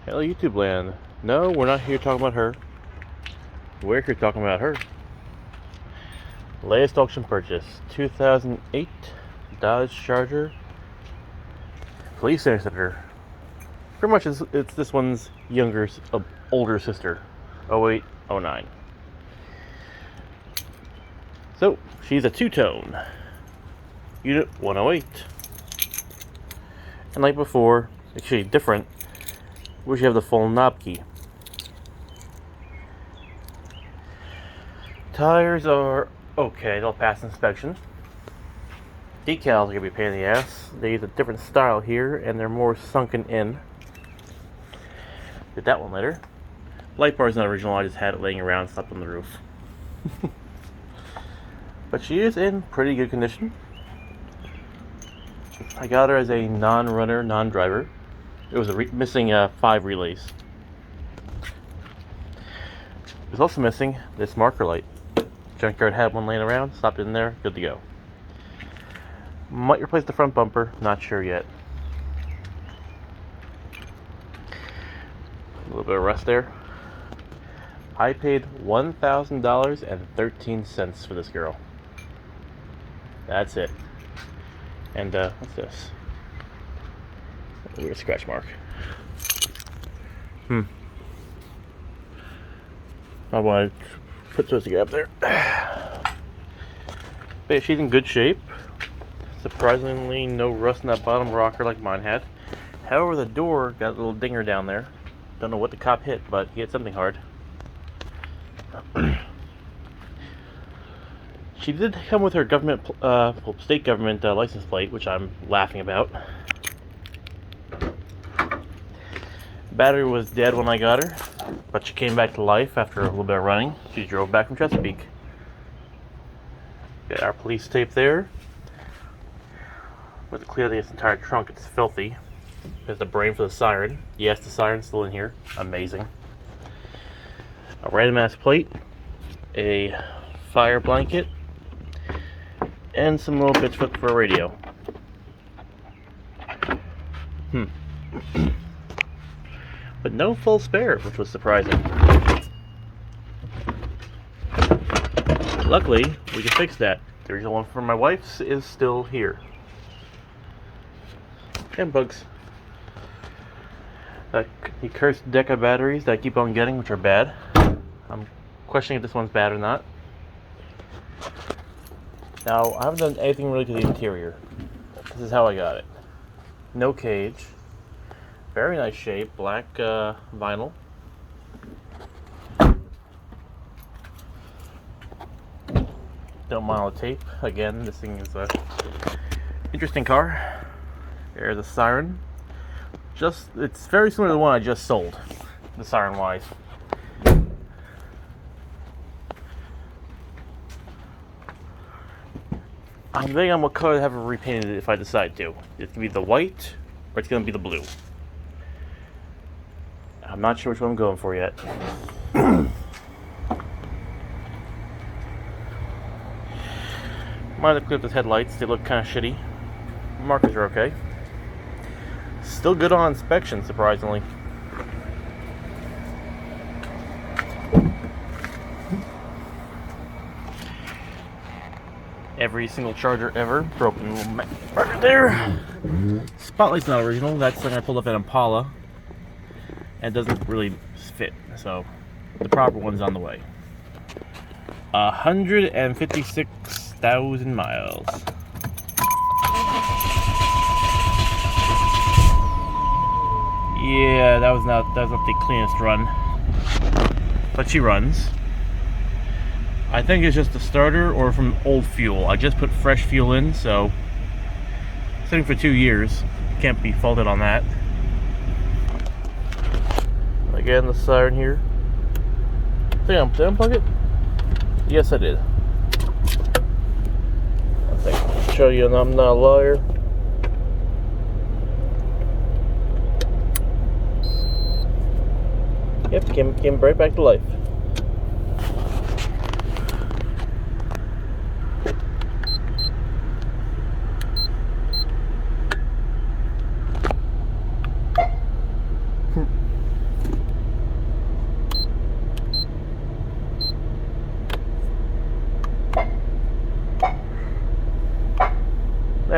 Hello, YouTube land. No, we're not here talking about her. We're here talking about her. Latest auction purchase: 2008 Dodge Charger police interceptor. Pretty much it's this one's older sister, 08, 09. So, she's a two-tone. Unit 108. And like before, actually different, we should have the full knob key. Tires are okay, they'll pass inspection. Decals are going to be a pain in the ass. They use a different style here, and they're more sunken in. Did that one later. Light bar is not original, I just had it laying around, slept on the roof. But she is in pretty good condition. I got her as a non-runner, non-driver. It was missing 5 relays. It was also missing this marker light. Junkyard had one laying around, stopped in there, good to go. Might replace the front bumper, not sure yet. A little bit of rust there. I paid $1,000.13 for this girl. That's it. And what's this? A weird scratch mark. I want to put those together there. But she's in good shape. Surprisingly, no rust in that bottom rocker like mine had. However, the door got a little dinger down there. Don't know what the cop hit, but he hit something hard. She did come with her state government license plate, which I'm laughing about. Battery was dead when I got her, but she came back to life after a little bit of running. She drove back from Chesapeake. Got our police tape there. With clearly this entire trunk, it's filthy. There's the brain for the siren. Yes, the siren's still in here. Amazing. A random ass plate, a fire blanket, and some little bits for a radio. But no full spare, which was surprising. Luckily, we can fix that. The original one for my wife's is still here. And bugs. The cursed deck of batteries that I keep on getting, which are bad. I'm questioning if this one's bad or not. Now, I haven't done anything really to the interior. This is how I got it. No cage. Very nice shape, black vinyl. Don't mind all the tape. Again, this thing is a interesting car. There's a siren. It's very similar to the one I just sold, the siren wise. I'm debating on what color to have it repainted if I decide to. It's gonna be the white or it's gonna be the blue. I'm not sure which one I'm going for yet. Might have clipped the headlights, they look kind of shitty. Markers are okay. Still good on inspection, surprisingly. Every single charger ever. Broken little marker there. Spotlight's not original, that's something I pulled up at Impala. And it doesn't really fit, so the proper one's on the way. 156,000 miles. Yeah, that was not the cleanest run, but she runs. I think it's just the starter or from old fuel. I just put fresh fuel in, so sitting for 2 years, can't be faulted on that. Again, the siren here. Did I unplug it? Yes, I did. I think I'll show you I'm not a liar. Yep, came right back to life.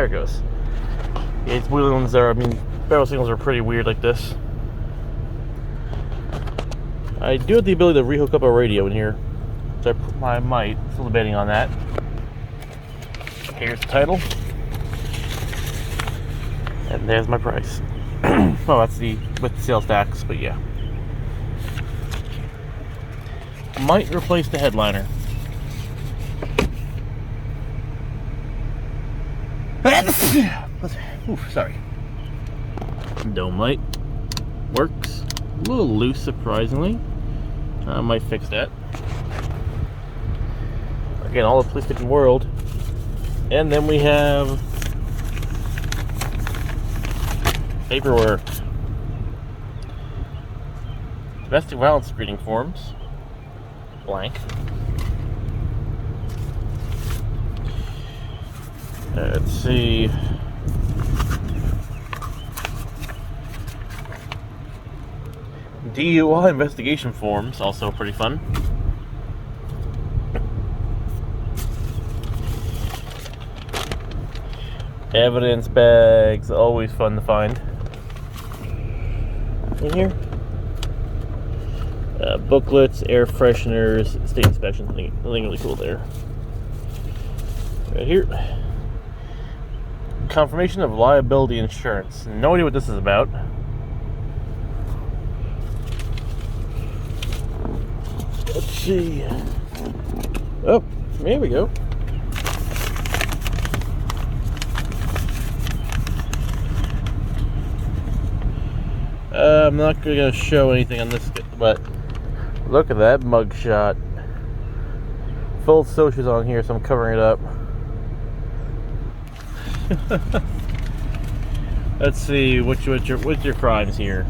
tire goes. Its wheel ones are, I mean, barrel signals are pretty weird like this. I do have the ability to rehook up a radio in here, so I might. Still debating on that. Here's the title, and there's my price. Well, that's with the sales tax, but yeah. Might replace the headliner. Oof, sorry. Dome light works. A little loose, surprisingly. I might fix that. Again, all the plastic in the world. And then we have paperwork. Domestic violence screening forms. Blank. Let's see. DUI investigation forms, also pretty fun. Evidence bags, always fun to find. In here. Booklets, air fresheners, state inspection, nothing really cool there. Right here. Confirmation of liability insurance. No idea what this is about. Let's see. Oh, here we go. I'm not going to show anything on this, but look at that mugshot. Full socials on here, so I'm covering it up. Let's see, what's your crimes here?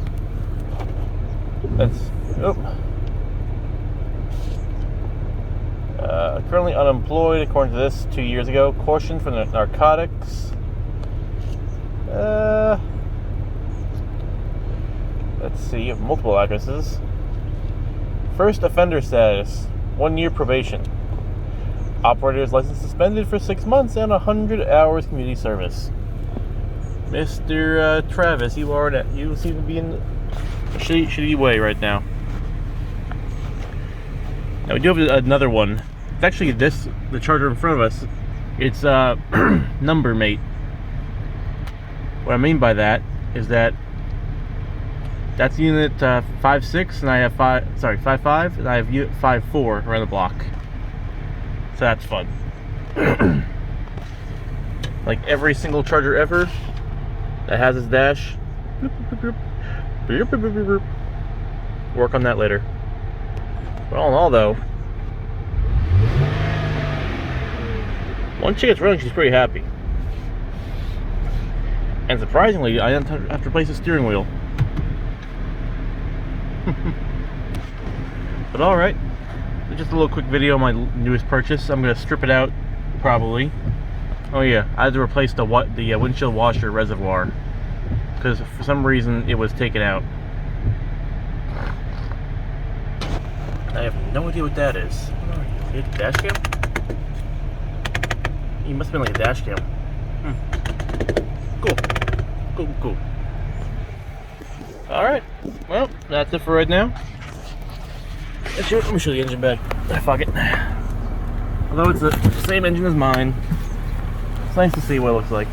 Currently unemployed, according to this, 2 years ago. Caution for narcotics. Let's see, you have multiple addresses. First offender status, 1 year probation. Operator's license suspended for 6 months and 100 hours community service. Mr. Travis, you seem to be in a shitty way right now. Now we do have another one. It's actually the charger in front of us. It's number mate. What I mean by that is that that's unit 5.6 and I have 5.5 and I have unit 5.4 around the block. So that's fun. Like every single charger ever that has its dash. Work on that later. But all in all though, once she gets running, she's pretty happy. And surprisingly, I didn't have to replace the steering wheel. But alright, just a little quick video of my newest purchase. I'm going to strip it out, probably. Oh yeah, I had to replace the windshield washer reservoir, because for some reason it was taken out. I have no idea what that is. Is it a dash cam? It must have been like a dash cam. Cool. Alright, well, that's it for right now. Let me show the engine bed. Fuck it. Although it's the same engine as mine, it's nice to see what it looks like.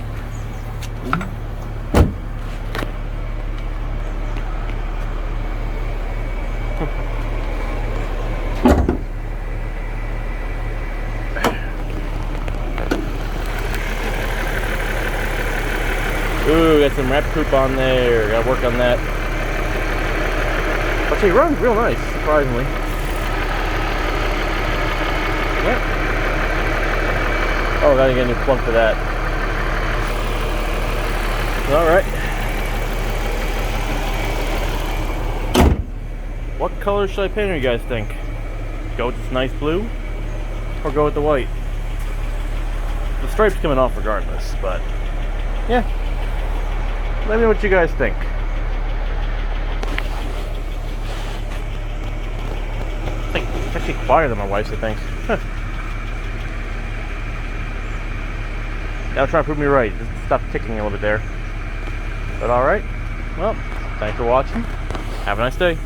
Ooh, got some wrap poop on there. Gotta work on that. But it runs real nice, surprisingly. Yeah. Oh, gotta get a new plug for that. Alright. What color should I paint her, you guys think? Go with this nice blue? Or go with the white? The stripe's coming off regardless, but yeah. Let me know what you guys think. It's actually quieter than my wife's, I think. Now it's trying to prove me right. Just stop ticking a little bit there. But alright. Well, thanks for watching. Have a nice day.